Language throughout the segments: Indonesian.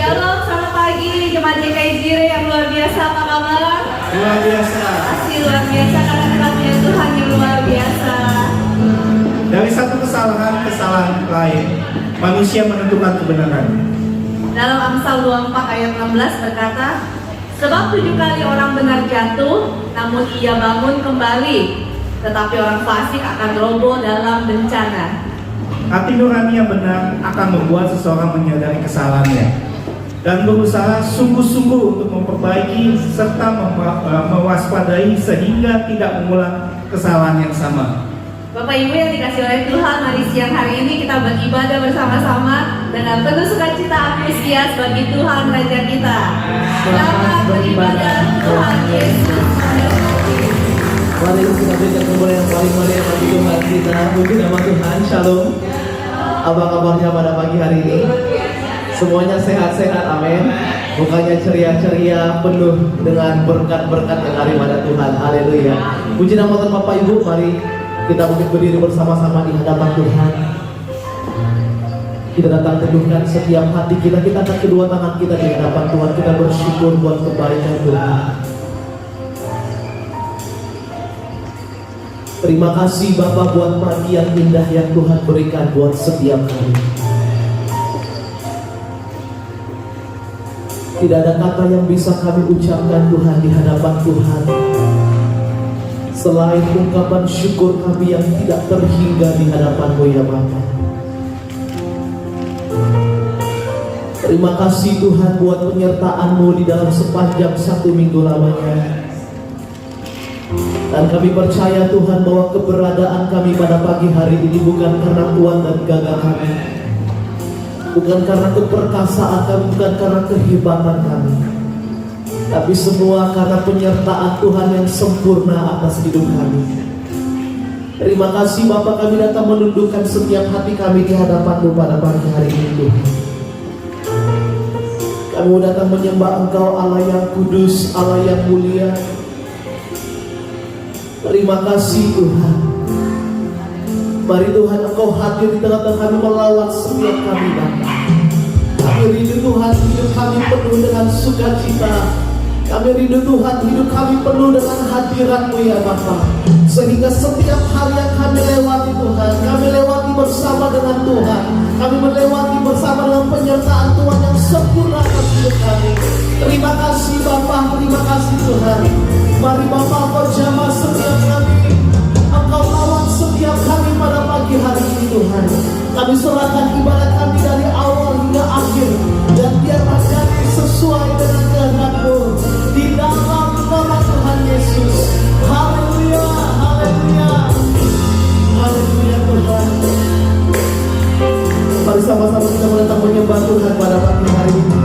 Shalom, selamat pagi Jemaat GKI Jire yang luar biasa, apa kabar? Luar biasa. Masih luar biasa karena kita punya Tuhan yang luar biasa. Dari satu kesalahan lain, manusia menentukan kebenaran. Dalam Amsal 24 ayat 16 berkata, sebab 7 kali orang benar jatuh, namun ia bangun kembali, tetapi orang fasik akan roboh dalam bencana. Hati nurani yang benar akan membuat seseorang menyadari kesalahannya dan berusaha sungguh-sungguh untuk memperbaiki serta mewaspadai sehingga tidak mengulang kesalahan yang sama. Bapak Ibu yang dikasih oleh Tuhan, mari siang hari ini kita beribadah bersama-sama dengan penuh sukacita antusias bagi Tuhan Raja kita. Selamat beribadah Tuhan Yesus. Mari kita berikan kemuliaan yang paling mulia bagi Tuhan kita. Puji nama Tuhan. Shalom. Apa kabarnya pada pagi hari ini? Semuanya sehat-sehat, amin. Mukanya ceria-ceria, penuh dengan berkat-berkat yang daripada Tuhan. Haleluya. Puji nama Tuhan Bapak Ibu. Mari kita mungkin berdiri bersama-sama di hadapan Tuhan. Kita datang teduhkan setiap hati kita. Kita angkat kedua tangan kita di hadapan Tuhan. Kita bersyukur buat kebaikan Tuhan. Terima kasih Bapak buat pagi yang indah yang Tuhan berikan buat setiap kami. Tidak ada kata yang bisa kami ucapkan Tuhan di hadapan Tuhan selain ungkapan syukur kami yang tidak terhingga di hadapan-Mu ya Bapa. Terima kasih Tuhan buat penyertaan-Mu di dalam sepanjang 1 minggu lamanya. Dan kami percaya Tuhan bahwa keberadaan kami pada pagi hari ini bukan karena kuat dan gagah kami, bukan karena keperkasaan kami, bukan karena kehebatan kami, tapi semua karena penyertaan Tuhan yang sempurna atas hidup kami. Terima kasih Bapa, kami datang menundukkan setiap hati kami di hadapan-Mu pada pagi hari ini Tuhan. Kami datang menyembah Engkau Allah yang kudus, Allah yang mulia. Terima kasih Tuhan. Mari Tuhan Engkau hadir di tengah-tengah kami, melawan setiap kami Bapa. Kami rindu Tuhan, hidup kami penuh dengan sukacita. Kami rindu Tuhan, hidup kami penuh dengan hadirat-Mu ya Bapa. Sehingga setiap hal yang kami lewati Tuhan, kami lewati bersama dengan Tuhan. Kami melewati bersama dengan penyertaan Tuhan yang sempurna atas hidup kami. Terima kasih Bapa, terima kasih Tuhan. Mari Bapa Engkau jamah setiap kami, Engkau lawan setiap kami pada pagi hari ini Tuhan. Kami serahkan ibadat kami dari awal hingga akhir, dan biarlah jadi sesuai dengan kehendak-Mu di dalam nama Tuhan Yesus. Haleluya, haleluya, haleluya Tuhan. Mari sama-sama kita datang menyembah Tuhan pada pagi hari ini.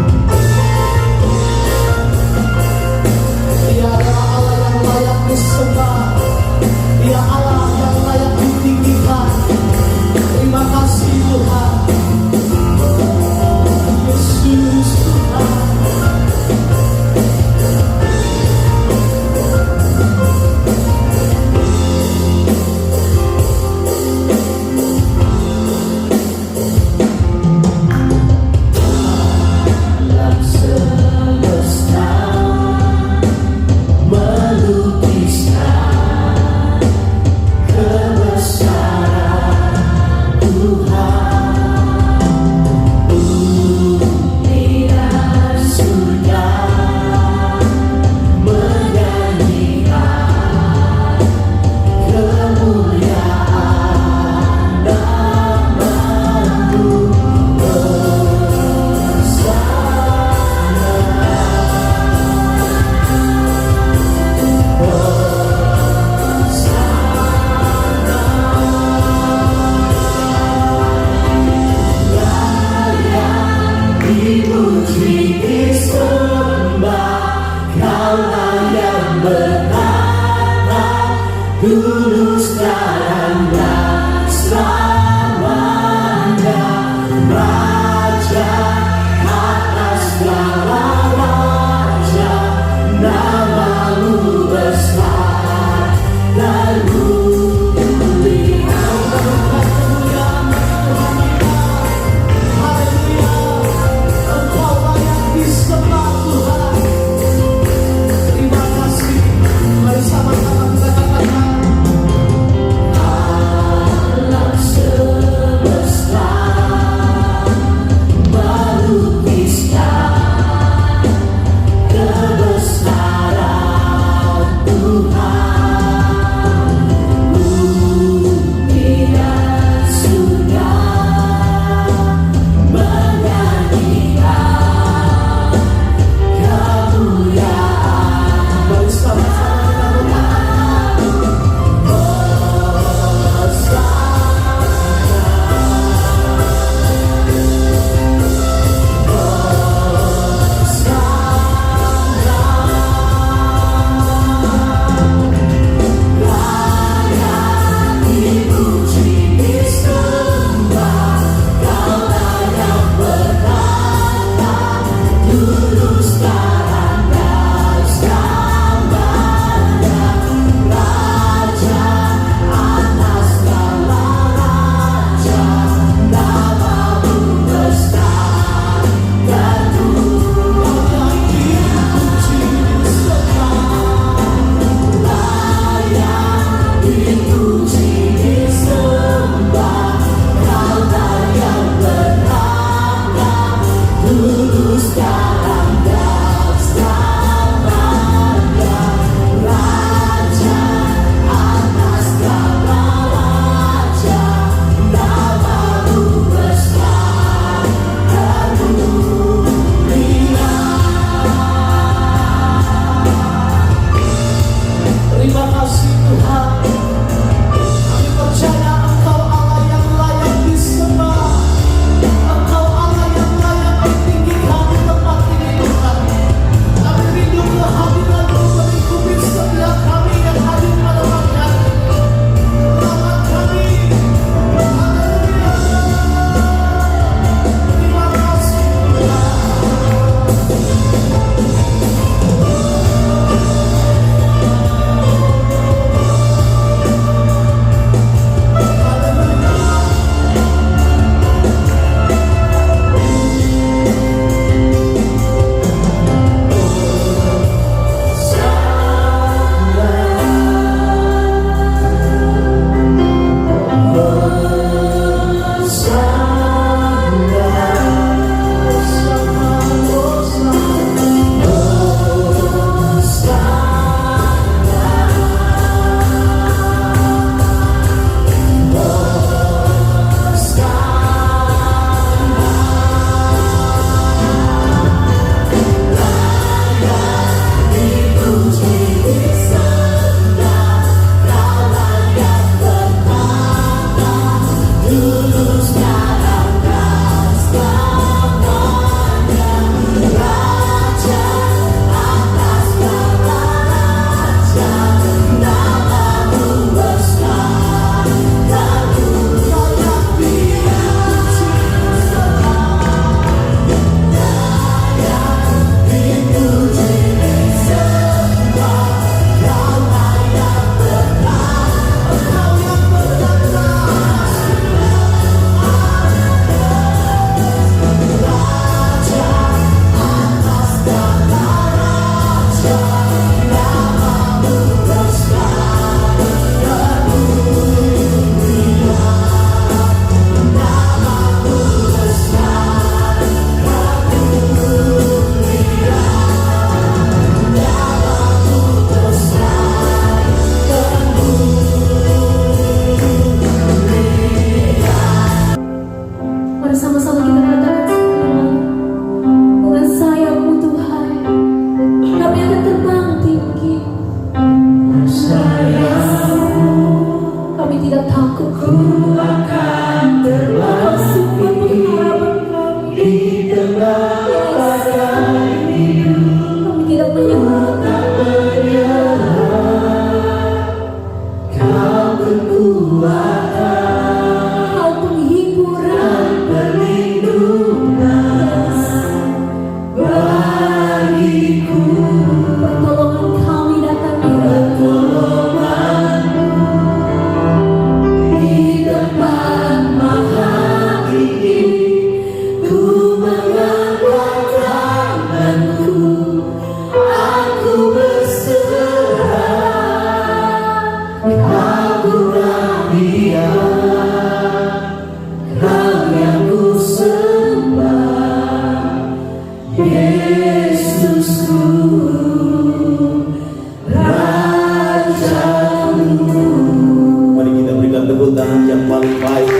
Mari kita berikan tepuk tangan yang paling baik.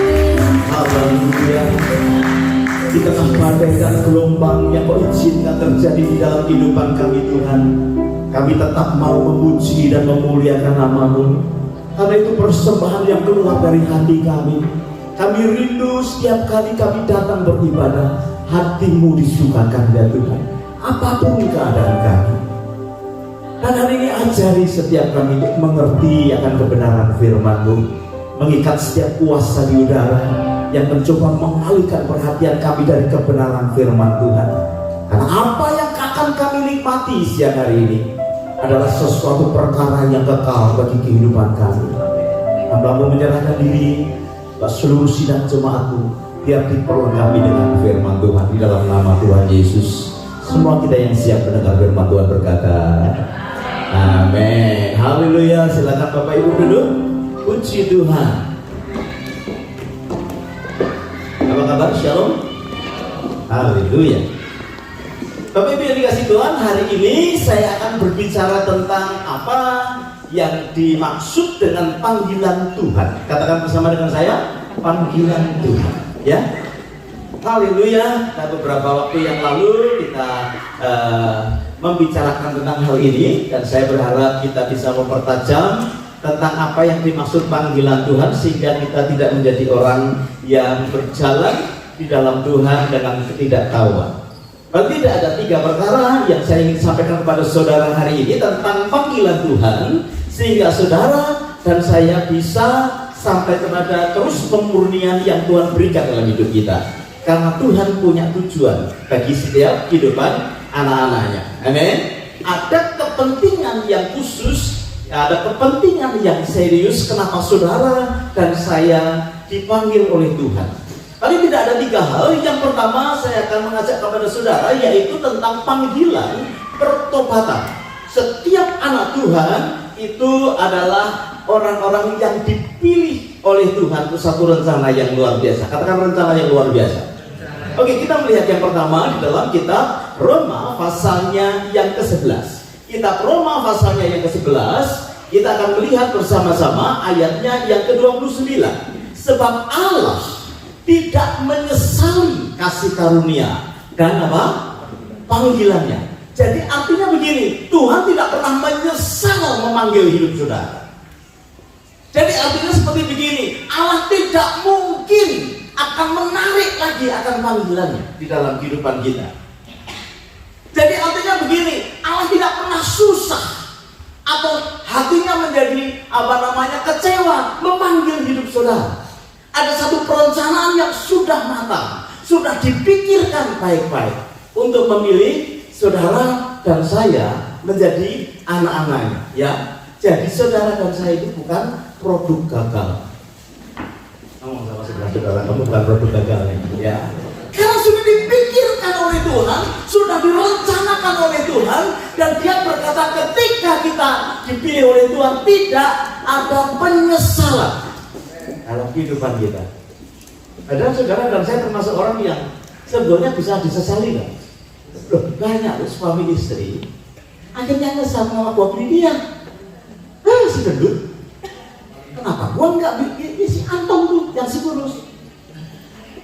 Haleluya. Di tengah badai dan gelombang yang Kau izinkan terjadi di dalam kehidupan kami Tuhan, kami tetap mau memuji dan memuliakan nama-Mu. Karena itu persembahan yang keluar dari hati kami. Kami rindu setiap kali kami datang beribadah, hati-Mu disukakan ya Tuhan, apapun keadaan kami. Dan hari ini ajari setiap kami untuk mengerti akan kebenaran firman-Mu, mengikat setiap kuasa di udara yang mencoba mengalihkan perhatian kami dari kebenaran firman Tuhan. Karena apa yang akan kami nikmati siang hari ini adalah sesuatu perkara yang kekal bagi kehidupan kami. Hamba-Mu menyerahkan diri, seluruh sidang jemaat-Mu, biar diperlengkapi dengan firman Tuhan di dalam nama Tuhan Yesus. Semua kita yang siap mendengar firman Tuhan berkata, amin. Haleluya. Silakan Bapak Ibu duduk. Puji Tuhan. Apa kabar? Shalom. Haleluya. Bapak Ibu yang dikasih Tuhan, hari ini saya akan berbicara tentang apa yang dimaksud dengan panggilan Tuhan. Katakan bersama dengan saya, panggilan Tuhan. Ya. Haleluya. Nah, beberapa waktu yang lalu kita membicarakan tentang hal ini, dan saya berharap kita bisa mempertajam tentang apa yang dimaksud panggilan Tuhan, sehingga kita tidak menjadi orang yang berjalan di dalam Tuhan dengan ketidaktahuan. Berarti tidak ada 3 perkara yang saya ingin sampaikan kepada saudara hari ini tentang panggilan Tuhan, sehingga saudara dan saya bisa sampai kepada terus pemurnian yang Tuhan berikan dalam hidup kita. Karena Tuhan punya tujuan bagi setiap kehidupan anak-anaknya. Amin. Ada kepentingan yang khusus, ada kepentingan yang serius kenapa saudara dan saya dipanggil oleh Tuhan. Paling tidak ada 3 hal. Yang pertama saya akan mengajak kepada saudara, yaitu tentang panggilan pertobatan. Setiap anak Tuhan itu adalah orang-orang yang dipilih oleh Tuhan untuk satu rencana yang luar biasa. Katakan rencana yang luar biasa. Oke, kita melihat yang pertama di dalam kitab Roma pasalnya yang ke-11. Kitab Roma pasalnya yang ke-11, kita akan melihat bersama-sama ayatnya yang ke-29. Sebab Allah tidak menyesali kasih karunia dan apa? Panggilannya. Jadi artinya begini, Tuhan tidak pernah menyesal memanggil hidup saudara. Jadi artinya seperti begini, Allah tidak mungkin akan menarik lagi akan panggilannya di dalam kehidupan kita. Jadi artinya begini, Allah tidak pernah susah atau hatinya menjadi kecewa memanggil hidup saudara. Ada satu perencanaan yang sudah matang, sudah dipikirkan baik-baik untuk memilih saudara dan saya menjadi anak-anaknya. Ya, jadi saudara dan saya itu bukan produk gagal. Ngomong sama saudara, kamu bukan produk gagal ya. Karena sudah dipikirkan oleh Tuhan, sudah direncanakan oleh Tuhan, dan Dia berkata ketika kita dipilih oleh Tuhan tidak ada penyesalan dalam kehidupan kita. Padahal saudara dan saya termasuk orang yang sebetulnya bisa disesali kan? Loh, banyak suami istri akhirnya nyesal sama gua pilih dia. Si gendut, kenapa gua nggak pilih si Anton tuh yang si kurus?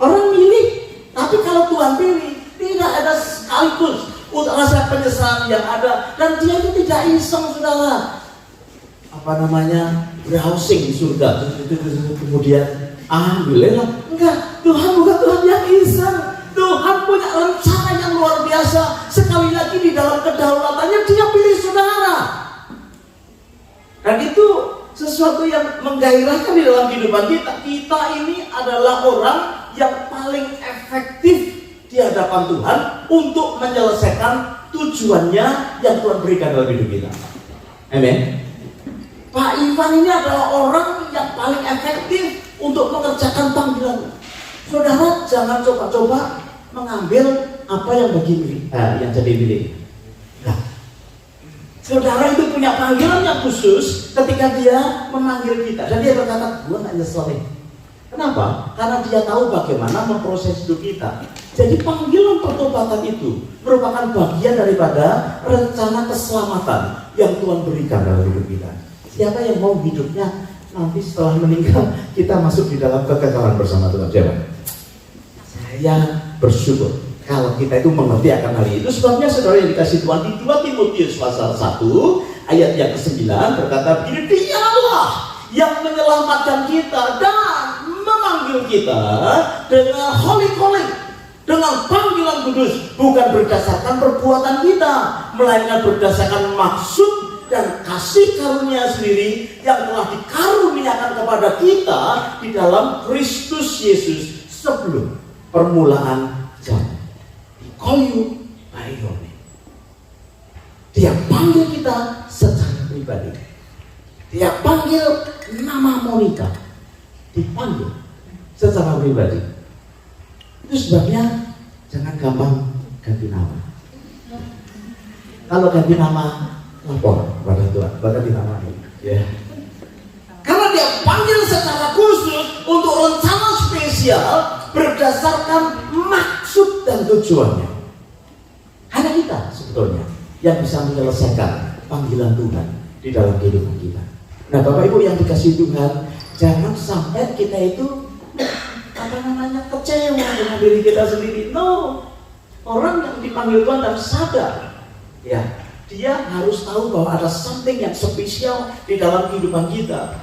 Orang milih, tapi kalau Tuhan pilih tidak ada sekaligus untuk rasa penyesalan yang ada, dan dia itu tidak iseng saudara. Browsing di surga, kemudian alhamdulillah. Enggak, Tuhan bukan Tuhan yang iseng. Tuhan punya rencana yang luar biasa. Sekali lagi di dalam kedaulatannya Dia pilih saudara. Dan itu sesuatu yang menggairahkan di dalam kehidupan kita. Kita ini adalah orang yang paling efektif di hadapan Tuhan untuk menyelesaikan tujuannya yang Tuhan berikan dalam hidup kita. Amin. Pak Ivan ini adalah orang yang paling efektif untuk mengerjakan panggilan. Saudara jangan coba-coba mengambil apa yang yang jadi milik. Nah, saudara itu punya panggilan yang khusus ketika Dia memanggil kita, dan Dia berkata, gua nggak nyesel nih. Kenapa? Karena dia tahu bagaimana memproses hidup kita. Jadi panggilan pertobatan itu merupakan bagian daripada rencana keselamatan yang Tuhan berikan dalam hidup kita. Siapa yang mau hidupnya nanti setelah meninggal kita masuk di dalam kekekalan bersama Tuhan? Siapa? Saya bersyukur kalau kita itu mengerti akan hal itu. Sebabnya saudara yang dikasih Tuhan, di 2 Timotius pasal 1 ayat yang ke-9 berkata begini, Dialah yang menyelamatkan kita dan memanggil kita dengan holy calling, dengan panggilan kudus, bukan berdasarkan perbuatan kita, melainkan berdasarkan maksud dan kasih karunia sendiri yang telah dikaruniakan kepada kita di dalam Kristus Yesus sebelum permulaan zaman. He call you by your name. Dia panggil kita secara pribadi. Dia panggil nama Monica, dipanggil secara pribadi. Itu sebabnya jangan gampang ganti nama. Kalau ganti nama, lapor kepada Tuhan, ganti nama ya. Karena dia panggil secara khusus untuk rencana spesial berdasarkan maksud dan tujuannya. Hanya kita sebetulnya yang bisa menyelesaikan panggilan Tuhan di dalam kehidupan kita. Nah, Bapak Ibu yang dikasihi Tuhan, jangan sampai kita itu kecewa dengan diri kita sendiri. No, orang yang dipanggil Tuhan harus sadar, ya, dia harus tahu bahwa ada something yang spesial di dalam kehidupan kita.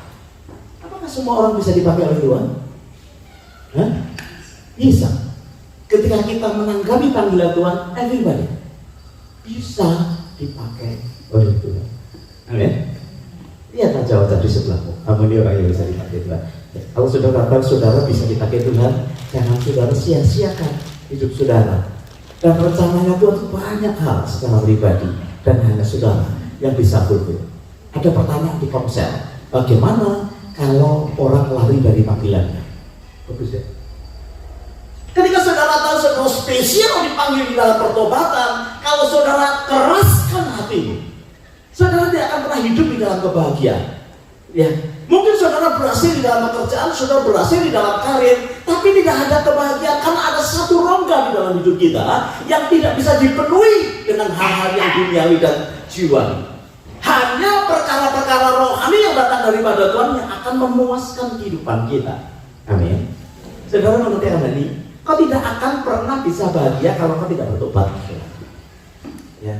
Apakah semua orang bisa dipakai oleh Tuhan? Hah? Bisa. Ketika kita menanggapi panggilan Tuhan, everybody bisa dipakai oleh Tuhan. Amin. Lihat aja wajah di sebelahmu, kamu ini orang yang bisa dipakai Tuhan. Kalau sudah katakan saudara bisa dipakai Tuhan, jangan saudara sia-siakan hidup saudara. Dan rencananya Tuhan itu banyak hal secara pribadi, dan hanya saudara yang bisa fulfill. Ada pertanyaan di komsel, bagaimana kalau orang lari dari panggilannya? Bagus ya. Ketika saudara tahu saudara spesial dipanggil di dalam pertobatan, kalau saudara keraskan hatimu, saudara tidak akan pernah hidup di dalam kebahagiaan. Ya, mungkin saudara berhasil di dalam pekerjaan, saudara berhasil di dalam karir, tapi tidak ada kebahagiaan karena ada satu rongga di dalam hidup kita yang tidak bisa dipenuhi dengan hal-hal yang duniawi dan jiwawi. Hanya perkara-perkara rohani yang datang daripada Tuhan yang akan memuaskan kehidupan kita. Amin. Saudara mengerti hal ini? Kau tidak akan pernah bisa bahagia kalau kau tidak bertobat. Ya.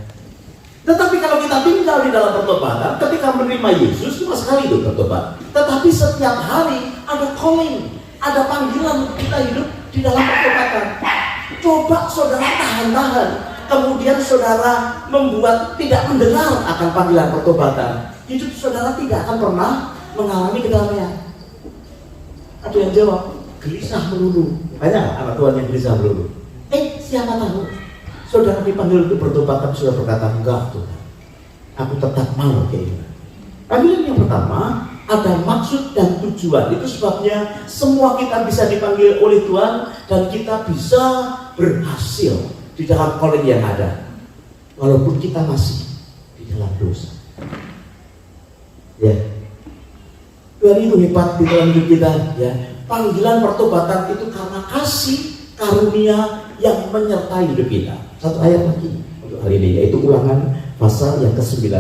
Tetapi kalau kita tinggal di dalam pertobatan, ketika menerima Yesus, cuma sekali itu bertobat. Tetapi setiap hari ada calling, ada panggilan kita hidup di dalam pertobatan. Coba saudara tahan-tahan, kemudian saudara membuat tidak mendengar akan panggilan pertobatan. Hidup saudara tidak akan pernah mengalami kedamaian. Ada yang jawab, gelisah melulu. Banyak anak Tuhan yang gelisah melulu. Siapa tahu saudara dipanggil untuk bertobat, tapi sudah berkata, enggak Tuhan, aku tetap mau kayak gini. Panggilan yang pertama ada maksud dan tujuan. Itu sebabnya semua kita bisa dipanggil oleh Tuhan dan kita bisa berhasil di dalam calling yang ada, walaupun kita masih di dalam dosa. Ya, Tuhan itu hebat di dalam hidup kita. Ya, panggilan pertobatan itu karena kasih karunia yang menyertai hidup kita. Satu ayat lagi untuk hari ini, yaitu Ulangan pasal yang ke-9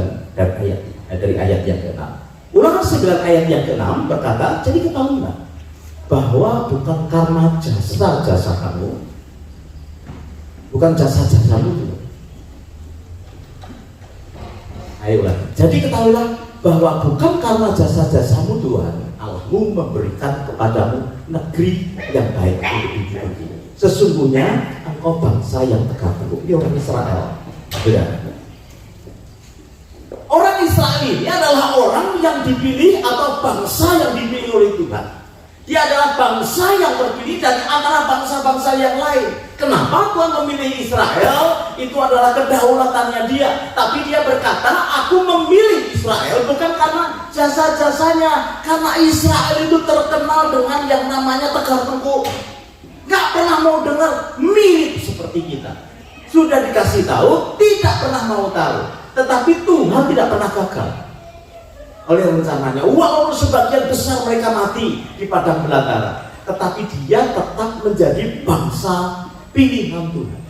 dari ayat yang ke-6. Ulangan 9 ayat yang ke-6 berkata, jadi ketahuilah bahwa bukan karena jasa-jasa kamu, bukan jasa-jasamu juga. Ayo ulang. Jadi ketahuilah bahwa bukan karena jasa-jasamu Tuhan Allahmu memberikan kepadamu negeri yang baik untuk hidup ini. Sesungguhnya engkau bangsa yang tegak tengkuk. Ini orang Israel. Benar. Orang Israel ini adalah orang yang dipilih atau bangsa yang dipilih oleh Tuhan. Dia adalah bangsa yang terpilih dari antara bangsa-bangsa yang lain. Kenapa Tuhan memilih Israel? Itu adalah kedaulatannya dia. Tapi dia berkata, aku memilih Israel bukan karena jasa-jasanya. Karena Israel itu terkenal dengan yang namanya tegar tengkuk. Gak pernah mau dengar mirip seperti kita. Sudah dikasih tahu, tidak pernah mau tahu. Tetapi Tuhan tidak pernah gagal oleh rencananya. Walaupun sebagian besar mereka mati di padang belantara, tetapi dia tetap menjadi bangsa pilihan Tuhan.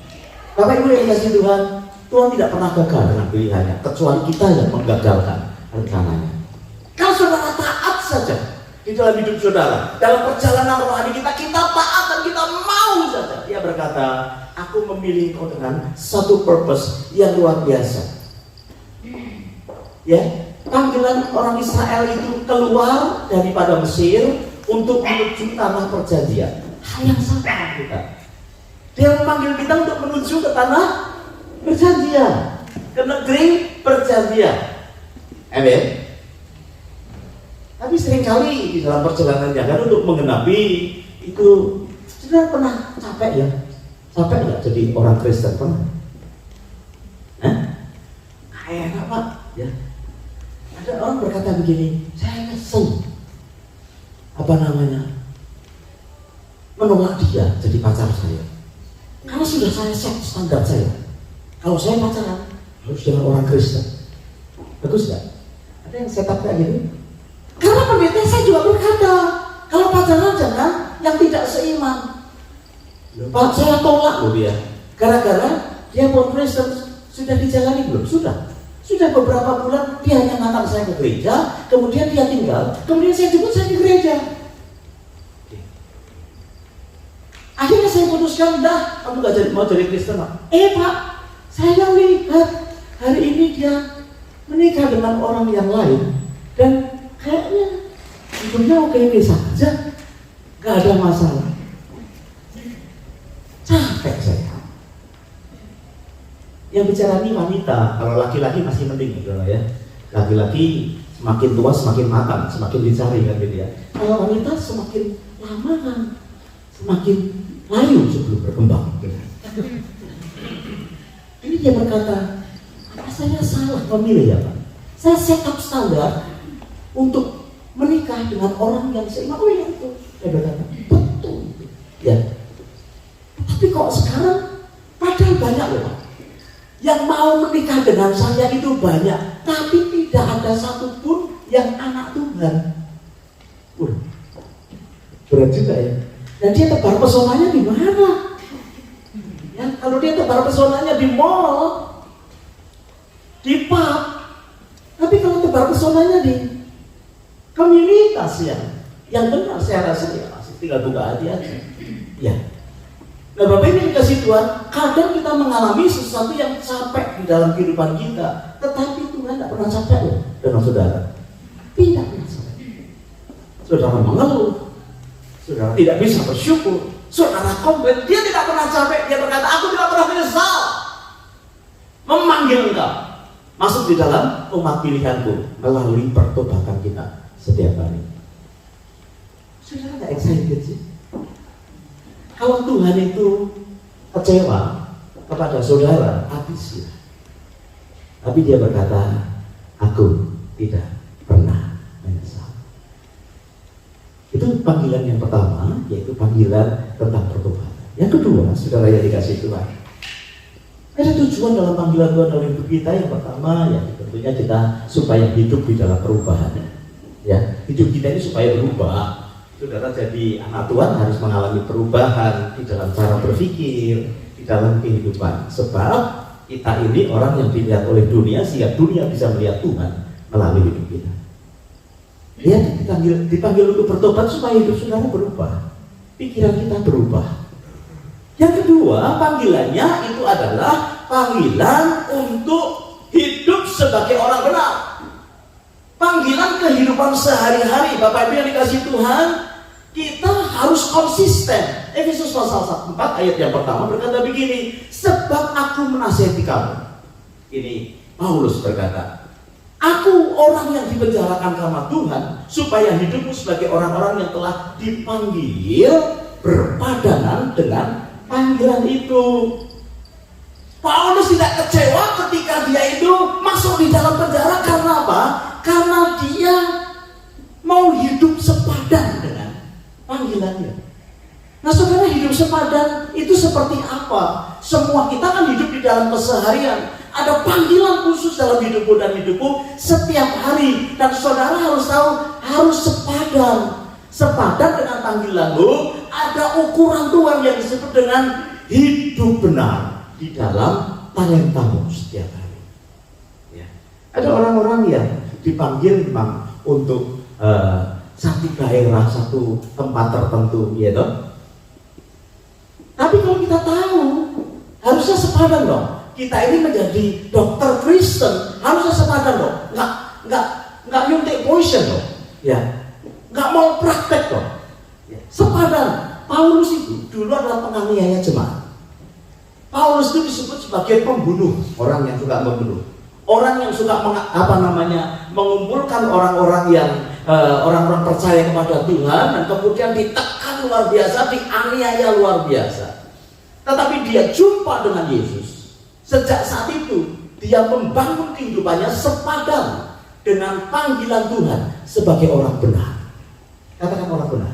Bapak Ibu yang dikasihi Tuhan, Tuhan tidak pernah gagal dengan pilihannya, kecuali kita yang menggagalkan rencananya. Kalau saudara taat saja di dalam hidup saudara, dalam perjalanan rohani kita taat dan kita mau saja. Dia berkata, aku memilih kau dengan satu purpose yang luar biasa. Ya, panggilan orang Israel itu keluar daripada Mesir untuk menuju tanah perjanjian. Hal yang sama kita. Dia memanggil kita untuk menuju ke tanah perjanjian, ke negeri perjanjian. Amin. Tapi seringkali di dalam perjalanan jangan untuk mengenapi itu, sudah pernah capek ya? Capek nggak jadi orang Kristen, pernah? Kayak apa? Ya. Ada orang berkata begini, saya nyesel menolak dia jadi pacar saya. Karena sudah saya set standar saya. Kalau saya pacaran harus dengan orang Kristen. Bagus nggak? Ada yang setup kayak gini? Karena pendeta saya juga berkata, kalau pacaran jangan yang tidak seiman. Pak, saya tolak loh dia. Gara-gara dia pun Kristen, sudah dijalani belum? Sudah beberapa bulan dia hanya ngantar saya ke gereja, kemudian dia tinggal, kemudian saya jemput saya di gereja. Akhirnya saya putuskan, dah, kamu gak mau jadi Kristen, Pak. Pak, saya lihat hari ini dia menikah dengan orang yang lain dan kayaknya hidupnya oke saja, gak ada masalah. Capek saya. Yang bicara ini wanita, kalau laki-laki masih mending gitu ya. Laki-laki semakin tua semakin matang, semakin dicari kan gitu ya. Kalau wanita semakin lama kan semakin layu sebelum berkembang. Ini dia berkata, apa saya salah memilih ya Pak? Saya set up standar untuk menikah dengan orang yang seiman. Oh ya itu, dia berkata betul. Ya. Tapi kok sekarang padahal banyak loh Pak yang mau menikah dengan saya itu banyak, tapi tidak ada satupun yang anak Tuhan. Berat juga ya. Dan dia tebar pesonanya di mana? Ya, kalau dia tebar pesonanya di mall, di pub, tapi kalau tebar pesonanya di komunitas yang benar, saya rasa ya masih tinggal buka hati aja. Ya. Nah Bapak ini dikasih Tuhan, kadang kita mengalami sesuatu yang capek di dalam kehidupan kita, tetapi Tuhan tidak pernah capek loh dengan saudara. Tidak pernah capek. Saudara mengeluh, saudara tidak bisa bersyukur, saudara komplain, dia tidak pernah capek. Dia berkata, aku tidak pernah menyesal memanggil engkau masuk di dalam umat pilihanku melalui pertobatan kita setiap hari. Saudara tidak excited sih? Kalau Tuhan itu kecewa kepada saudara, habis ya. Tapi dia berkata, aku tidak pernah menyesal. Itu panggilan yang pertama, yaitu panggilan tentang pertobatan. Yang kedua, saudara yang dikasih Tuhan, ada tujuan dalam panggilan Tuhan dalam hidup kita. Yang pertama, ya tentunya kita supaya hidup di dalam perubahan. Ya, hidup kita ini supaya berubah. Saudara jadi anak Tuhan harus mengalami perubahan di dalam cara berpikir, di dalam kehidupan. Sebab kita ini orang yang dilihat oleh dunia, sehingga dunia bisa melihat Tuhan melalui hidup kita. Dia dipanggil untuk bertobat supaya hidup saudara berubah, pikiran kita berubah. Yang kedua, panggilannya itu adalah panggilan untuk hidup sebagai orang benar. Panggilan kehidupan sehari-hari. Bapak Ibu yang dikasih Tuhan, kita harus konsisten. Efesus pasal 4 ayat yang pertama berkata begini, sebab aku menasihati kamu. Ini Paulus berkata, aku orang yang dipenjarakan karena Tuhan, supaya hidupmu sebagai orang-orang yang telah dipanggil berpadanan dengan panggilan itu. Paulus tidak kecewa ketika dia itu masuk di dalam penjara. Karena apa? Karena dia mau hidup sepadan dengan panggilannya. Nah saudara, hidup sepadan itu seperti apa? Semua kita kan hidup di dalam keseharian. Ada panggilan khusus dalam hidupmu dan hidupku setiap hari. Dan saudara harus tahu, harus sepadan. Sepadan dengan panggilanmu, ada ukuran Tuhan yang disebut dengan hidup benar di dalam talentamu setiap hari. Ya. Ada orang-orang yang dipanggil memang untuk satu daerah, satu tempat tertentu, ya toh. Tapi kalau kita tahu, harusnya sepadan dong. Kita ini menjadi dokter Kristen, harusnya sepadan dong. Nggak nyuntik poison dong. Ya, nggak mau praktek dong. Ya. Sepadan. Paulus itu dulu adalah penganiaya jemaat. Paulus itu disebut sebagai pembunuh, orang yang suka membunuh, orang yang suka mengumpulkan orang-orang yang orang-orang percaya kepada Tuhan dan kemudian ditekan luar biasa, dianiaya luar biasa. Tetapi dia jumpa dengan Yesus. Sejak saat itu dia membangun kehidupannya sepadan dengan panggilan Tuhan sebagai orang benar. Katakan orang benar.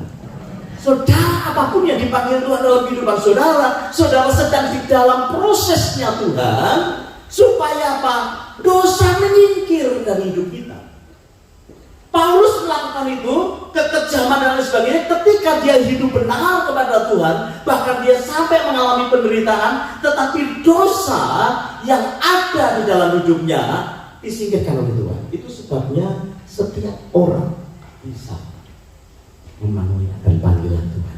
Saudara, apapun yang dipanggil Tuhan dalam kehidupan saudara, saudara sedang di dalam prosesnya Tuhan, supaya apa? Dosa menyingkir dari hidup kita. Paulus melakukan itu, kekejaman dan lain sebagainya, ketika dia hidup benar kepada Tuhan, bahkan dia sampai mengalami penderitaan, tetapi dosa yang ada di dalam hidupnya disingkirkan oleh Tuhan. Itu sebabnya setiap orang bisa memenuhi akan panggilan Tuhan.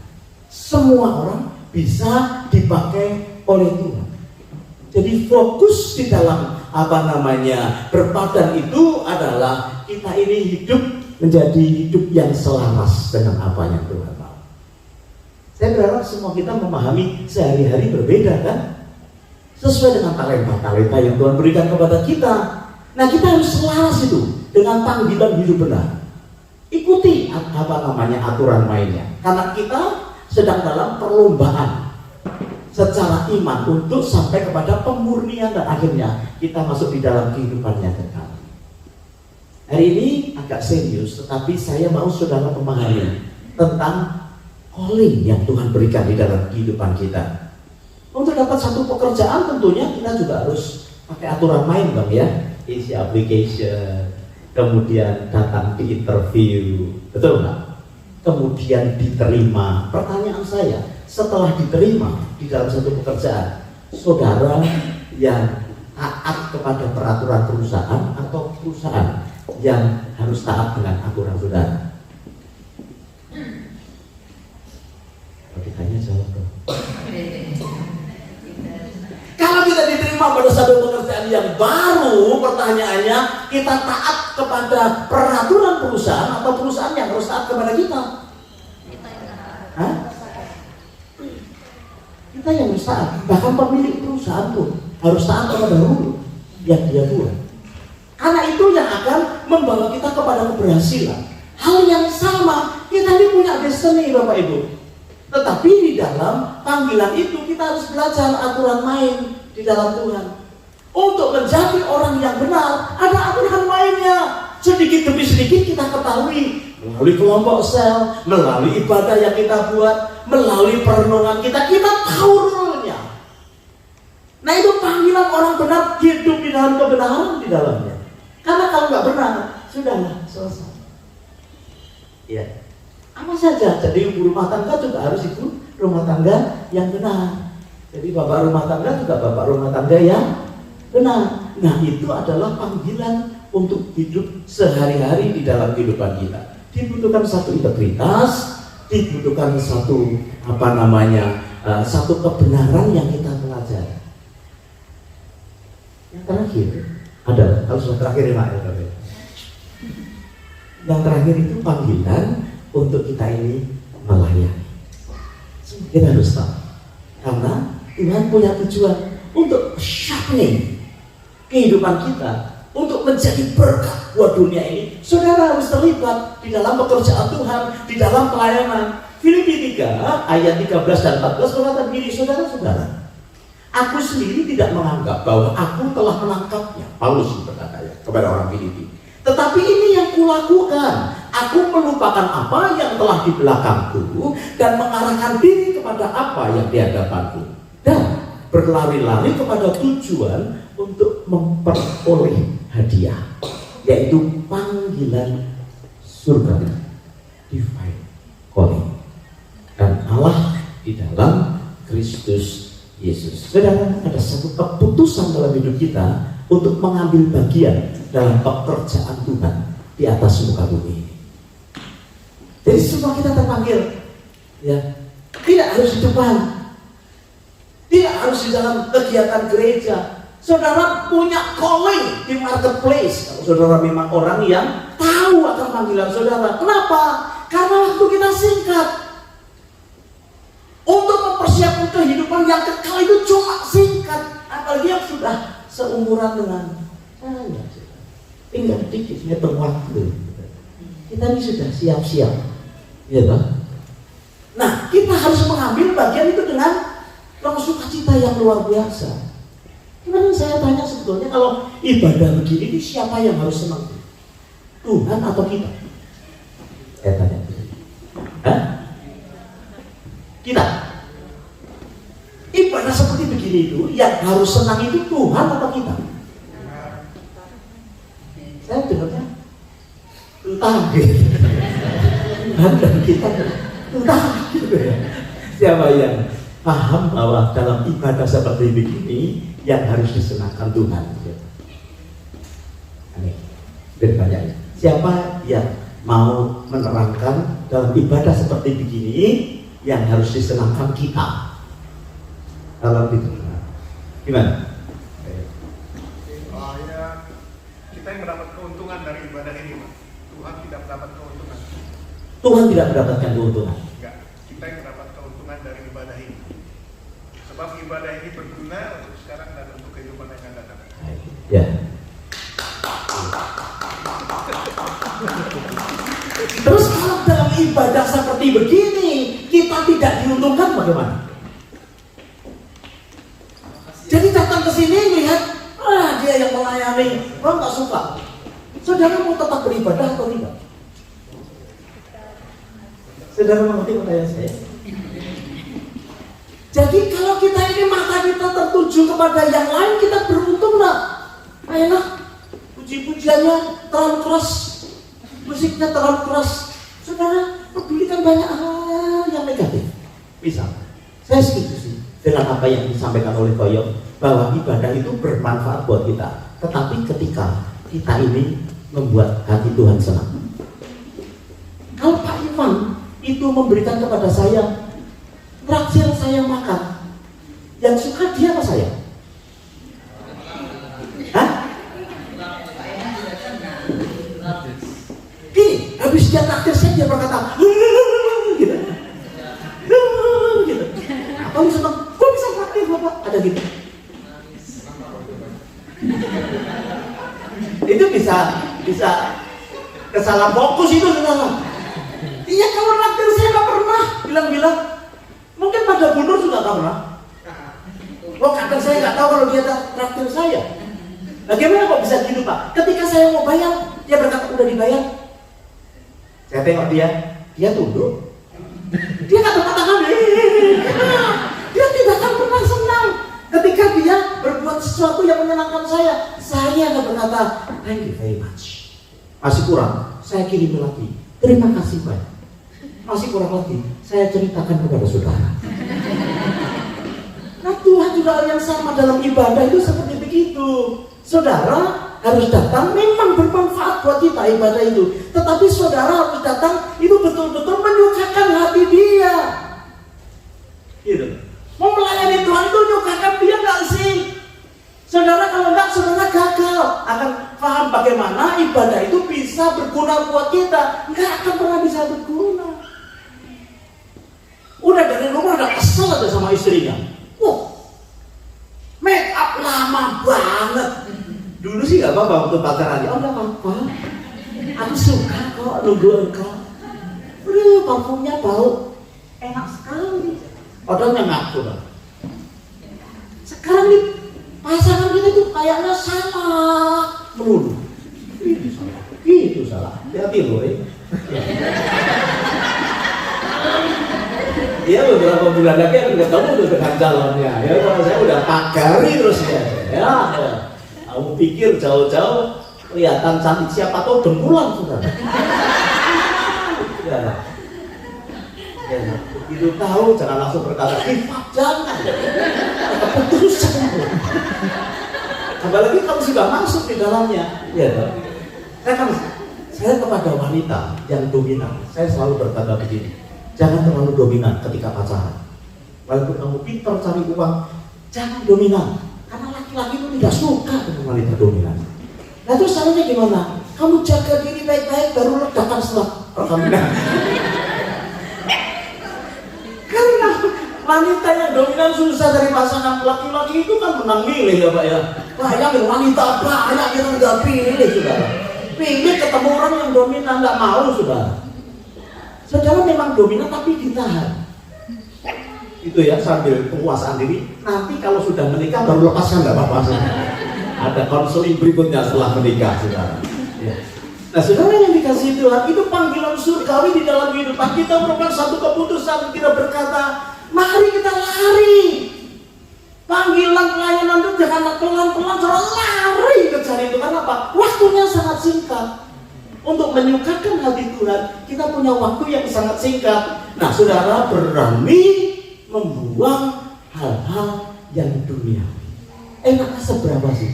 Semua orang bisa dipakai oleh Tuhan. Jadi fokus di dalam berpadan itu adalah kita ini hidup menjadi hidup yang selaras dengan apa yang Tuhan mau. Saya berharap semua kita memahami sehari-hari berbeda kan, sesuai dengan talenta-talenta yang Tuhan berikan kepada kita. Nah, kita harus selaras itu dengan panggilan hidup benar. Ikuti aturan mainnya, karena kita sedang dalam perlombaan secara iman untuk sampai kepada pemurnian dan akhirnya kita masuk di dalam kehidupan yang kekal. Hari ini agak serius, tetapi saya mau saudara memahami tentang calling yang Tuhan berikan di dalam kehidupan kita. Untuk dapat satu pekerjaan tentunya kita juga harus pakai aturan main dong ya, isi application, kemudian datang di interview, betul nggak? Kemudian diterima. Pertanyaan saya, setelah diterima di dalam satu pekerjaan, saudara yang taat kepada peraturan perusahaan atau perusahaan yang harus taat dengan aturan saudara? Kalau ditanya jawab dong. Kalau kita diterima pada satu pekerjaan yang baru, pertanyaannya, kita taat kepada peraturan perusahaan atau perusahaan yang harus taat kepada kita? Hah? Kita yang harus taat. Bahkan pemilik perusahaan pun harus taat kepada hukum yang dia buat. Karena itu yang akan membawa kita kepada keberhasilan. Hal yang sama, kita ini punya destiny Bapak Ibu. Tetapi di dalam panggilan itu kita harus belajar aturan main di dalam Tuhan. Untuk menjadi orang yang benar, ada aturan mainnya. Sedikit demi sedikit kita ketahui melalui kelompok sel, melalui ibadah yang kita buat, melalui perenungan kita tahu rule-nya. Nah, itu panggilan orang benar, hidup di dalam kebenaran di dalamnya. Karena kalau nggak benar, sudahlah selesai. Ya. Apa saja, jadi ibu rumah tangga juga harus ibu rumah tangga yang benar. Jadi bapak rumah tangga juga bapak rumah tangga yang benar. Nah, itu adalah panggilan untuk hidup sehari-hari di dalam kehidupan kita. Dibutuhkan satu integritas, dibutuhkan satu satu kebenaran yang kita pelajari. Yang terakhir adalah, kalau sudah terakhir ya, yang terakhir itu panggilan untuk kita ini melayani. Kita harus tahu, karena Tuhan punya tujuan untuk sharpening kehidupan kita, untuk menjadi berkat buat dunia ini. Saudara harus terlibat di dalam pekerjaan Tuhan, di dalam pelayanan. Filipi 3 ayat 13 dan 14 berkata begini, saudara-saudara, aku sendiri tidak menganggap bahwa aku telah menangkapnya. Paulus berkata ya kepada orang Filipi. Tetapi ini yang kulakukan, aku melupakan apa yang telah di belakangku dan mengarahkan diri kepada apa yang di hadapanku, dan berlari-lari kepada tujuan untuk memperoleh hadiah, yaitu panggilan surga, divine calling. Dan Allah di dalam Kristus Yesus. Saudara, ada satu keputusan dalam hidup kita untuk mengambil bagian dalam pekerjaan Tuhan di atas muka bumi ini. Jadi semua kita terpanggil, ya, tidak harus di depan, tidak harus di dalam kegiatan gereja. Saudara punya calling di marketplace. Kalau saudara memang orang yang tahu akan panggilan saudara. Kenapa? Karena waktu kita singkat. Untuk mempersiapkan kehidupan yang kekal itu cuma singkat. Apalagi yang sudah seumuran dengan saya. Tinggal dikit ngitung waktu. Kita ini sudah siap-siap. Ya toh? Nah, kita harus mengambil bagian itu dengan penuh sukacita yang luar biasa. Kemarin saya tanya sebetulnya kalau ibadah begini ini siapa yang harus senang? Tuhan atau kita? Saya tanya. Hah? Kita. Ibadah seperti begini itu yang harus senang itu Tuhan atau kita? Saya dengarnya entah gitu. Dan kita entah gitu ya. Siapa yang paham bahwa dalam ibadah seperti begini yang harus disenangkan Tuhan? Ini bertanya. Siapa yang mau menerangkan dalam ibadah seperti begini yang harus disenangkan kita? Kalau gitu, gimana? Kita yang mendapat keuntungan dari ibadah ini, Pak. Tuhan tidak mendapat keuntungan. Tuhan tidak mendapatkan keuntungan. Enggak, kita yang mendapat keuntungan dari ibadah ini. Sebab ibadah ini berguna untuk sekarang dan untuk kehidupan yang akan datang. Ya. Terus kalau dalam ibadah seperti begini kita tidak diuntungkan bagaimana? Jadi datang ke sini lihat, dia yang melayani, orang nggak suka. Saudara mau tetap beribadah atau tidak? Saudara mengerti pertanyaan saya? Jadi kalau kita ini mata kita tertuju kepada yang lain, kita beruntung nggak? Enak, puji-pujiannya terlalu keras, musiknya terlalu keras. Saudara pedulikan banyak hal yang negatif. Misal, saya setuju sih dengan apa yang disampaikan oleh Koyok bahwa ibadah itu bermanfaat buat kita. Tetapi ketika kita ini membuat hati Tuhan senang. Kalau Pak Ivan itu memberikan kepada saya traktir saya makan, yang suka dia apa saya? Hah? Gini, habis dia traktir saya dia berkata gitu. Gitu. Apa lu senang? Kok bisa traktir Bapak? Ada gitu. Itu bisa kesalah fokus itu saudara. Iya kalau traktir saya nggak pernah bilang-bilang. Mungkin pada bunur juga nggak pernah. Oh kadang saya nggak tahu kalau dia traktir saya. Bagaimana kok bisa gitu Pak? Ketika saya mau bayar, dia berkata udah dibayar. Saya tengok dia tunduk. Dia nggak berkata dia tidak akan pernah senang. Ketika dia berbuat sesuatu yang menyenangkan saya nggak berkata thank you very much. Masih kurang, saya kirim lagi. Terima kasih Pak. Masih kurang lagi, saya ceritakan kepada saudara. Nah Tuhan juga yang sama dalam ibadah itu seperti begitu. Saudara harus datang memang bermanfaat buat kita ibadah itu. Tetapi saudara harus datang itu betul-betul menyukakan hati dia. Gitu. Mau melayani Tuhan itu menyukakan dia nggak sih? Saudara kalau enggak, saudara gagal. Akan paham bagaimana ibadah itu bisa berguna buat kita. Enggak akan pernah bisa berguna. Udah dari rumah udah kesel aja sama istrinya. Make up lama banget. Dulu sih gak apa-apa waktu pacaran. Oh gak apa-apa. Aku suka kok nunggu engkau. Parfumnya bau enak sekali. Padahal ngaku lah. Sekarang nih pasangan kita tuh kayaknya salah melulu. Gitu salah. Hati-hati loh. Dia beberapa bulan lagi akan ketemu dengan calonnya. Ya kalau saya udah pagari terus ya. Kamu pikir jauh-jauh kelihatan cantik siapa tahu dengkulan saudara. Ya. Itu tahu jangan langsung berkata, give up, jangan. Keputusan. Apalagi kalau sudah masuk di dalamnya, ya toh. Saya kepada wanita yang dominan, saya selalu berkata begini, jangan terlalu dominan ketika pacaran. Walaupun kamu pintar cari uang, jangan dominan. Karena laki-laki itu tidak suka dengan wanita dominan. Nah terus caranya gimana? Kamu jaga diri baik-baik, baru ledakan setelah perkawinan. Karena wanita yang dominan susah dari pasangan. Laki-laki itu kan menang milih ya Pak ya. Bayangin wanita banyak yang nggak pilih saudara. Pilih ketemu orang yang dominan, nggak mau saudara. Saudara memang dominan tapi ditahan. Itu ya sambil penguasaan diri. Nanti kalau sudah menikah baru lepaskan nggak apa-apa. Ada konseling berikutnya setelah menikah saudara. Ya. Nah saudara yang dikasih Tuhan, itu panggilan surgawi di dalam kehidupan kita merupakan satu keputusan. Kita berkata, mari kita lari. Panggilan pelayanan itu jangan pelan-pelan, jangan lari kejar itu. Karena apa? Waktunya sangat singkat. Untuk menyukakan hati Tuhan, kita punya waktu yang sangat singkat. Nah saudara berani membuang hal-hal yang duniawi. Enaknya seberapa sih?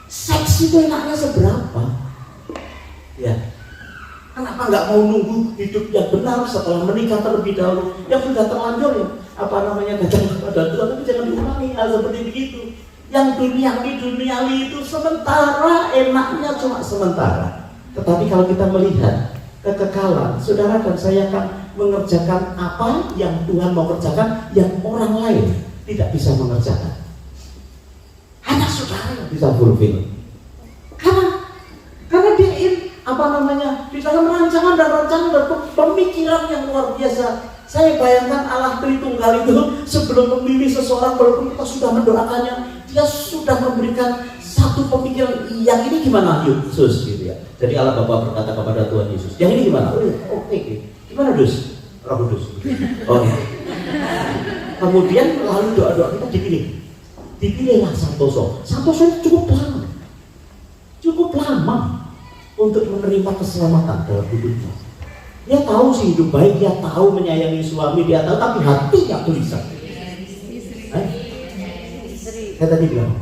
Seks itu enaknya seberapa? Ya. Kenapa nggak mau nunggu hidup yang benar setelah menikah terlebih dahulu? Yang sudah terlanjur ya, datang kepada Tuhan, tapi jangan diulangi hal seperti begitu. Yang duniawi itu sementara, enaknya cuma sementara. Tetapi kalau kita melihat kekekalan, saudara dan saya akan mengerjakan apa yang Tuhan mau kerjakan yang orang lain tidak bisa mengerjakan. Hanya saudara yang bisa fulfill. Karena dia di dalam rancangan dan pemikiran yang luar biasa. Saya bayangkan Allah Tritunggal itu sebelum memilih seseorang, walaupun kita sudah mendoakannya, dia sudah memberikan satu pemikiran. Yang ini gimana Yesus gitu ya. Jadi Allah Bapa berkata kepada Tuhan Yesus, yang ini gimana? Oke. Gimana Dus? Roh Kudus. Oke. Kemudian lalu doa-doa kita dipilihlah Santoso. Santoso itu cukup lama untuk menerima keselamatan dalam hidupnya. Dia tahu sih hidup baik, dia tahu menyayangi suami, dia tahu, tapi hatinya tulisan. Saya tadi bilang,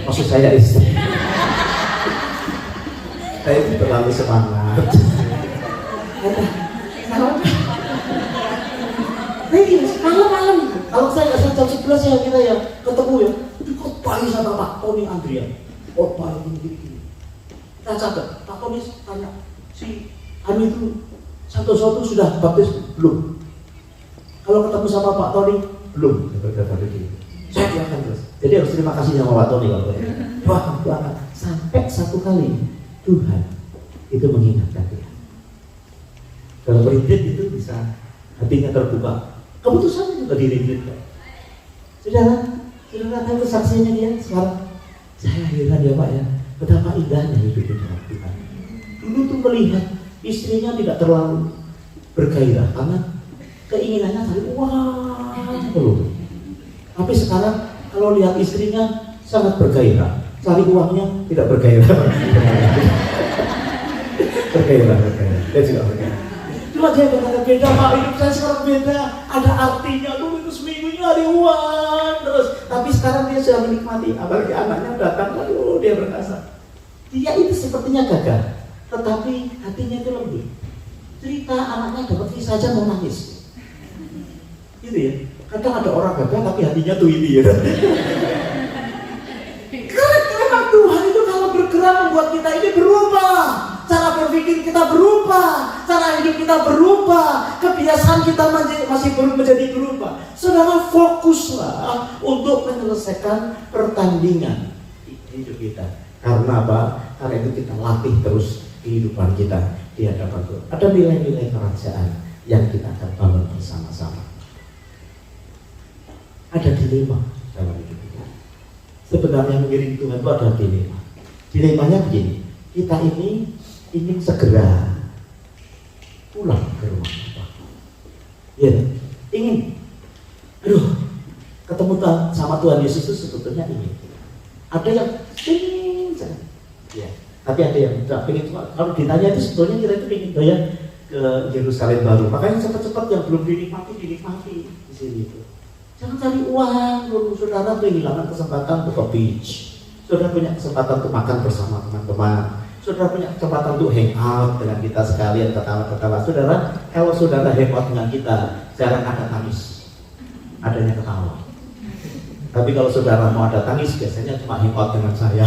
maksud saya istri. Saya itu terlalu semangat. Malam-malam, kalau saya nggak salah jam 11 ya kita ya ketemu ya, dikotbahi sama Pak Tony Andrian. Khotbah ini. Kita catat, Pak Tony tanya, si Ani itu Santoso itu sudah baptis belum? Kalau ketemu sama Pak Tony belum. Saya akan terus. Jadi harus terima kasih sama Pak Tony kalau doakan. Sampai satu kali Tuhan itu mengingatkan dia. Dalam retreat itu bisa hatinya terbuka. Keputusan juga di retreat. Saudara tahu kesaksiannya dia sekarang. Saya heran ya Pak ya, betapa indahnya hidup di dalam Tuhan. Dulu tuh melihat istrinya tidak terlalu bergairah karena keinginannya cari uang. Tapi sekarang kalau lihat istrinya sangat bergairah, cari uangnya tidak bergairah. bergairah. Dia juga bergairah. Cuma dia berkata beda Pak, hidup saya sekarang beda. Ada artinya, dulu itu seminggunya ada uang terus. Tapi sekarang dia sudah menikmati, apalagi anaknya datang, lalu dia berkasa. Dia itu sepertinya gagah, tetapi hatinya itu lembut. Cerita anaknya dapat visa saja mau nangis. Gitu ya. Kadang ada orang gagah tapi hatinya tuh ini ya. Karena memang Tuhan itu kalau bergerak membuat kita ini berubah. Cara berpikir kita berubah, cara hidup kita berubah, kebiasaan kita masih belum menjadi berubah. Saudara, fokuslah untuk menyelesaikan pertandingan hidup kita. Karena apa? Karena itu kita latih terus kehidupan kita di hadapan Tuhan. Ada nilai-nilai kerajaan yang kita akan bangun bersama-sama. Ada dilema dalam hidup kita. Sebenarnya mengiring Tuhan itu ada dilema. Dilemanya begini, kita ini ingin segera pulang ke rumah kita. Ya, ingin. Ketemu sama Tuhan Yesus itu sebetulnya ingin. Ada yang ingin, ya. Tapi ada yang tidak ingin. Kalau ditanya itu sebetulnya kita itu ingin doyan ke Yerusalem baru. Makanya cepat-cepat yang belum dinikmati di sini itu. Jangan cari uang, dulu saudara kehilangan kesempatan untuk ke beach. Saudara punya kesempatan untuk makan bersama teman-teman. Saudara punya kesempatan untuk hang out dengan kita sekalian, ketawa-ketawa. Saudara, kalau saudara hang out dengan kita, jarang ada tangis, adanya ketawa. Tapi kalau saudara mau ada tangis, biasanya cuma hang out dengan saya.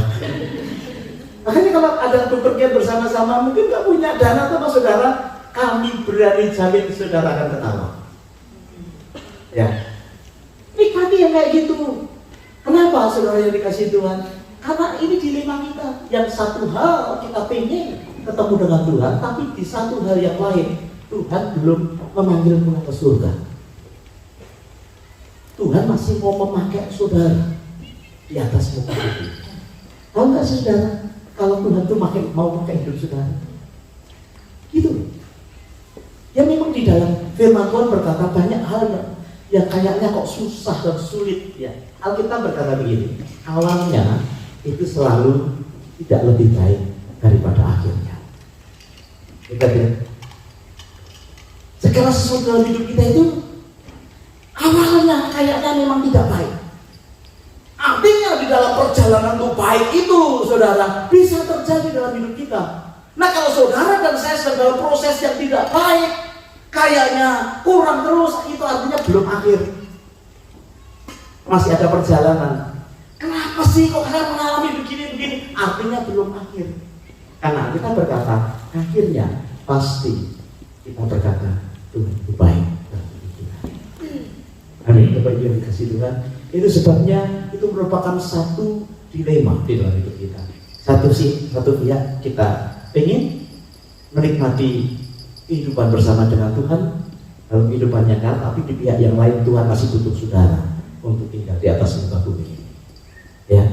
Makanya kalau ada bepergian bersama-sama, mungkin nggak punya dana sama saudara, kami berani jamin saudara akan ketawa. Ya, nikmati yang kayak gitu. Kenapa saudara yang dikasih Tuhan? Karena ini dilema kita. Yang satu hal kita pengen ketemu dengan Tuhan, tapi di satu hal yang lain Tuhan belum memanggil pulang ke surga. Tuhan masih mau memakai saudara di atas muka bumi. Tahu nggak saudara? Kalau Tuhan tuh mau pakai hidup saudara, gitu. Ya memang di dalam firman Tuhan berkata banyak hal yang kayaknya kok susah dan sulit. Ya, Alkitab berkata begini, awalnya itu selalu tidak lebih baik daripada akhirnya. Kita bilang, segala sesuatu dalam hidup kita itu awalnya kayaknya memang tidak baik. Artinya di dalam perjalanan untuk baik itu, saudara, bisa terjadi dalam hidup kita. Nah, kalau saudara dan saya sedang dalam proses yang tidak baik, kayaknya kurang terus, itu artinya belum akhir. Masih ada perjalanan. Kenapa sih kok kalian mengalami begini-begini? Artinya belum akhir. Karena kita berkata, akhirnya pasti kita berkata, Tuhan itu baik. Amin. Bapak Ibu yang dikasih Tuhan. Itu sebabnya itu merupakan satu dilema di dalam hidup kita. Satu pihak kita ingin menikmati kehidupan bersama dengan Tuhan dalam kehidupan nyata, tapi di pihak yang lain Tuhan masih butuh saudara untuk tinggal di atas muka bumi. Ya,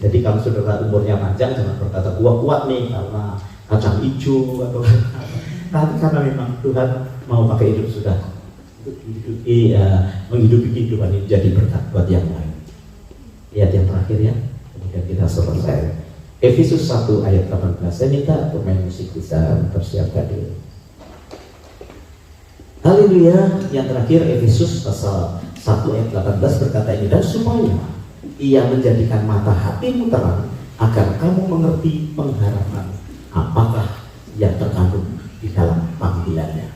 jadi kalau saudara umurnya panjang jangan berkata gua kuat nih karena kacang hijau atau tapi karena memang Tuhan mau pakai hidup saudara untuk menghidupi kehidupan ini jadi berkat buat yang lain. Lihat yang terakhir ya, kemudian kita selesai. Efesus 1 ayat 18. Saya minta pemain musik bisa persiapkan dulu. Haleluya. Yang terakhir Efesus pasal 1 ayat 18 berkata ini, dan supaya ia menjadikan mata hatimu terang agar kamu mengerti pengharapan apakah yang terkandung di dalam panggilannya.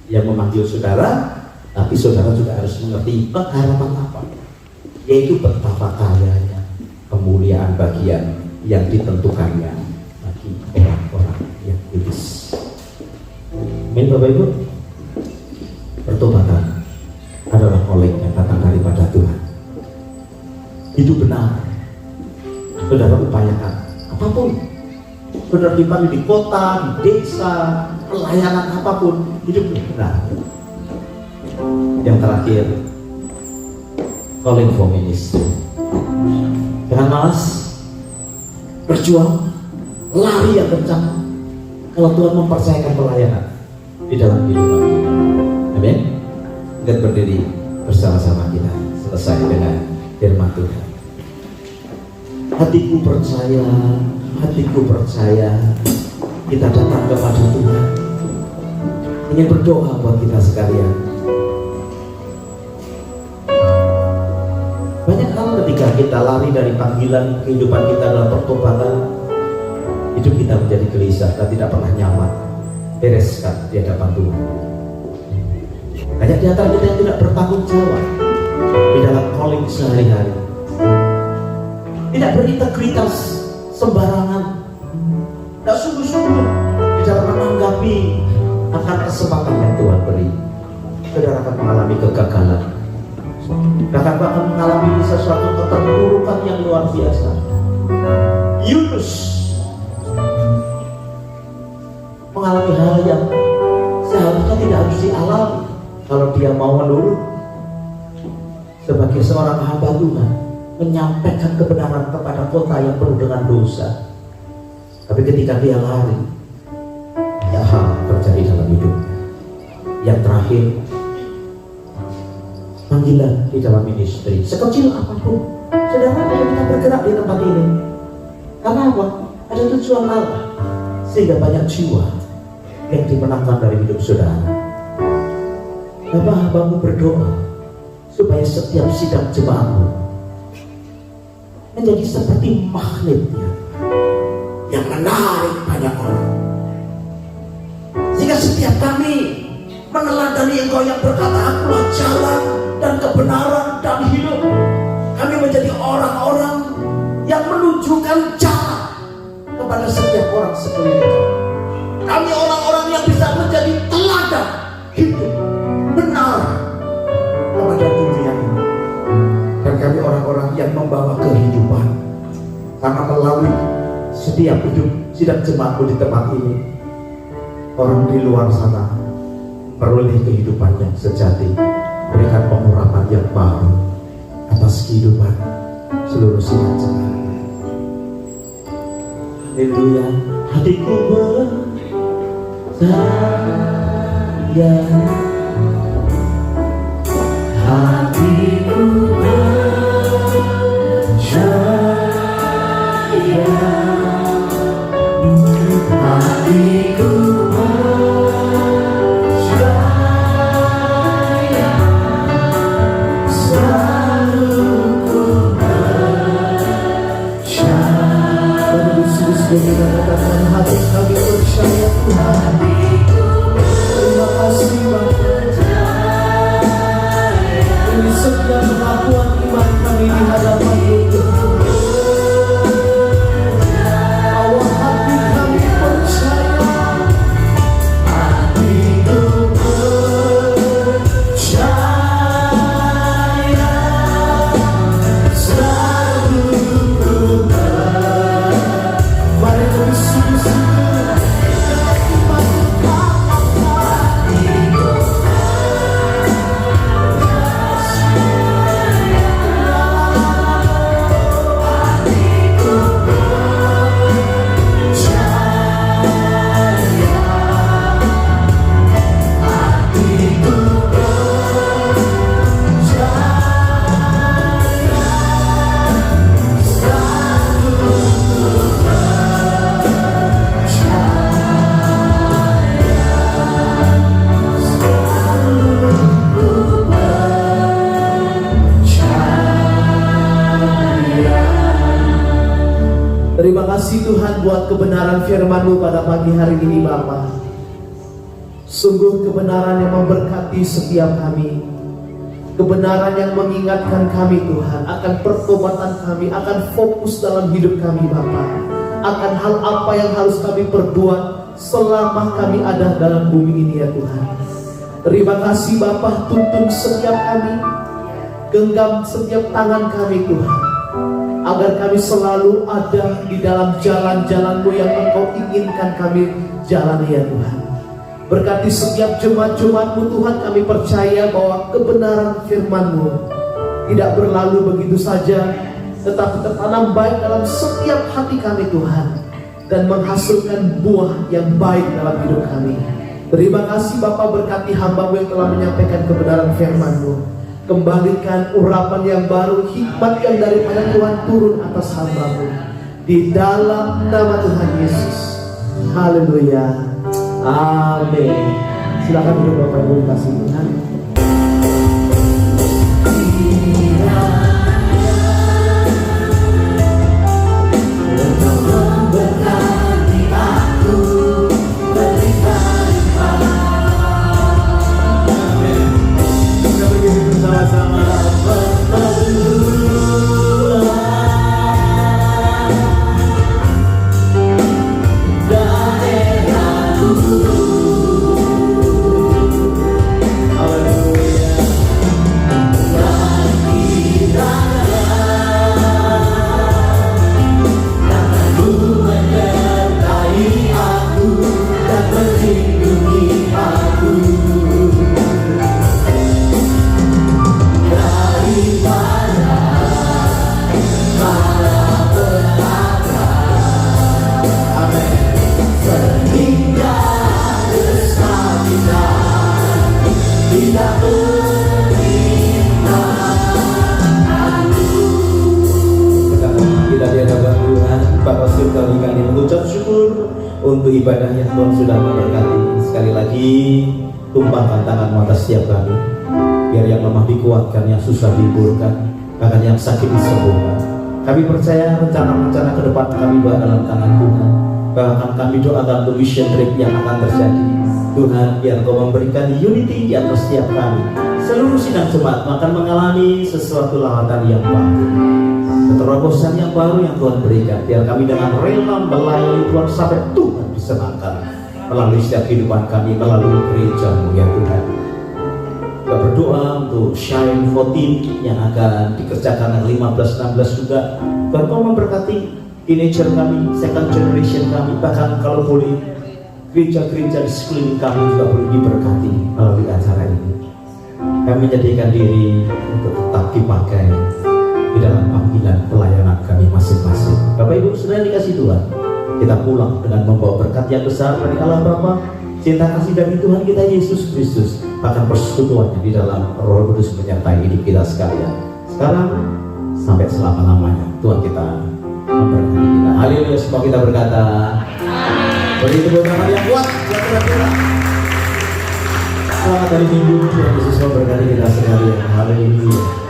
Yang memanggil saudara, tapi saudara juga harus mengerti pengharapan apa, yaitu betapa kayanya kemuliaan bagian yang ditentukannya bagi orang-orang yang kudus. Amin Bapak Ibu. Pertobatan adalah calling yang datang daripada Tuhan. Hidup benar, saudara upayakan apapun. Saudara dipanggil di kota, di desa, pelayanan apapun, hidup benar. Yang terakhir, calling for ministry. Jangan malas, berjuang, lari yang kencang. Kalau Tuhan mempercayakan pelayanan di dalam kehidupan kita. Amin. Kita berdiri bersama-sama kita selesai dengan firman Tuhan. Hatiku percaya kita datang kepada Tuhan ingin berdoa buat kita sekalian. Banyak hal ketika kita lari dari panggilan kehidupan kita dalam pertobatan, hidup kita menjadi gelisah dan tidak pernah nyaman. Bereskan di hadapan Tuhan. Banyak di antara kita yang tidak bertanggung jawab di dalam calling sehari-hari, tidak berintegritas, sembarangan, tidak sungguh-sungguh di dalam menanggapi akan kesempatan yang Tuhan beri. Saudara akan mengalami kegagalan, bahkan mengalami sesuatu keterpurukan yang luar biasa. Yunus mengalami hal yang seharusnya tidak harus dialami kalau dia mau menurut sebagai seorang hamba Tuhan, menyampaikan kebenaran kepada kota yang penuh dengan dosa. Tapi ketika dia lari, banyak hal terjadi dalam hidupnya. Yang terakhir, panggilan di dalam ministry, sekecil apapun. Saudara, ayo kita bergerak di tempat ini. Karena apa? Ada tujuan Allah, sehingga banyak jiwa yang dimenangkan dari hidup saudara. Bapak hambamu berdoa supaya setiap sidang jemaatmu menjadi seperti magnetnya yang menarik banyak orang, sehingga setiap kami meneladani Engkau yang berkata, akulah jalan dan kebenaran dan hidup. Kami menjadi orang-orang yang menunjukkan jalan kepada setiap orang sekeliling. Kami orang-orang yang bisa menjadi teladan hidup benar kepada dunia ini. Dan kami orang-orang yang membawa kehidupan, karena melalui setiap hidup sidang jemaatmu di tempat ini, orang di luar sana peroleh kehidupan yang sejati, berikan pengurapan yang baru atas kehidupan seluruh sidang jemaat. Haleluya. Hatiku bertanya, hatiku percaya, hatiku percaya, selalu ku percaya. Kita katakan hati kami percaya Tuhan. Terima kasih Bapa. Ini setiap pengakuan iman kami di hadapan-Mu Tuhan. Bahwa hati kami percaya, hatiku percaya, selalu ku percaya. Mari kami sungguh-sungguh dengan iman hatiku Terima kasih Tuhan buat kebenaran firman-Mu pada pagi hari ini Bapa. Sungguh kebenaran yang memberkati setiap kami, kebenaran yang mengingatkan kami Tuhan akan pertobatan kami, akan fokus dalam hidup kami Bapa, akan hal apa yang harus kami perbuat selama kami ada dalam bumi ini ya Tuhan. Terima kasih Bapa, tuntun setiap kami, genggam setiap tangan kami Tuhan, agar kami selalu ada di dalam jalan-jalan-Mu yang Engkau inginkan kami jalani ya Tuhan. Berkati setiap jemaat-jemaat-Mu Tuhan, kami percaya bahwa kebenaran firman-Mu tidak berlalu begitu saja, tetapi tertanam baik dalam setiap hati kami Tuhan, dan menghasilkan buah yang baik dalam hidup kami. Terima kasih Bapa, berkati hamba-Mu yang telah menyampaikan kebenaran firman-Mu. Kembalikan urapan yang baru, hikmat yang daripada Tuhan turun atas hamba-Mu, di dalam nama Tuhan Yesus. Haleluya. Amin. Silakan duduk Bapak Ibu kasih Tuhan. Bapak Surgawi kami mengucap syukur untuk ibadah yang Tuhan sudah memberkati. Sekali lagi, tumpahkan tanganmu atas setiap kami, biar yang lemah dikuatkan, yang susah dihiburkan, bahkan yang sakit disembuhkan. Kami percaya rencana-rencana ke depan kami bawa dalam tangan Tuhan. Bahkan kami doakan untuk mission trip yang akan terjadi. Tuhan, biar Kau memberikan unity di antara setiap kami. Seluruh sidang jemaat akan mengalami sesuatu lawatan yang baru, keterobosan yang baru yang Tuhan berikan. Biar kami dengan rela melayani Tuhan sampai Tuhan disenangkan melalui setiap kehidupan kami, melalui gereja-Mu ya Tuhan. Kita berdoa untuk Shine 14 yang akan dikerjakan yang 15-16 juga. Tuhan, Kau memberkati teenager kami, second generation kami, bahkan kalau boleh gereja-gereja di sekeliling kami juga boleh diberkati melalui acara ini. Kami menjadikan diri untuk tetap dipakai di dalam panggilan pelayanan kami masing-masing. Bapak Ibu saudara dikasih Tuhan, kita pulang dengan membawa berkat yang besar dari Allah Bapa, cinta kasih dari Tuhan kita Yesus Kristus, bahkan persekutuannya di dalam Roh Kudus menyertai hidup kita sekalian. Sekarang sampai selama-lamanya Tuhan kita memberkati kita. Haleluya, semua kita berkata beri tepuk tangan yang kuat buat kita. Selamat hari Minggu, Tuhan Yesus memberkati kita sekalian. Haleluya.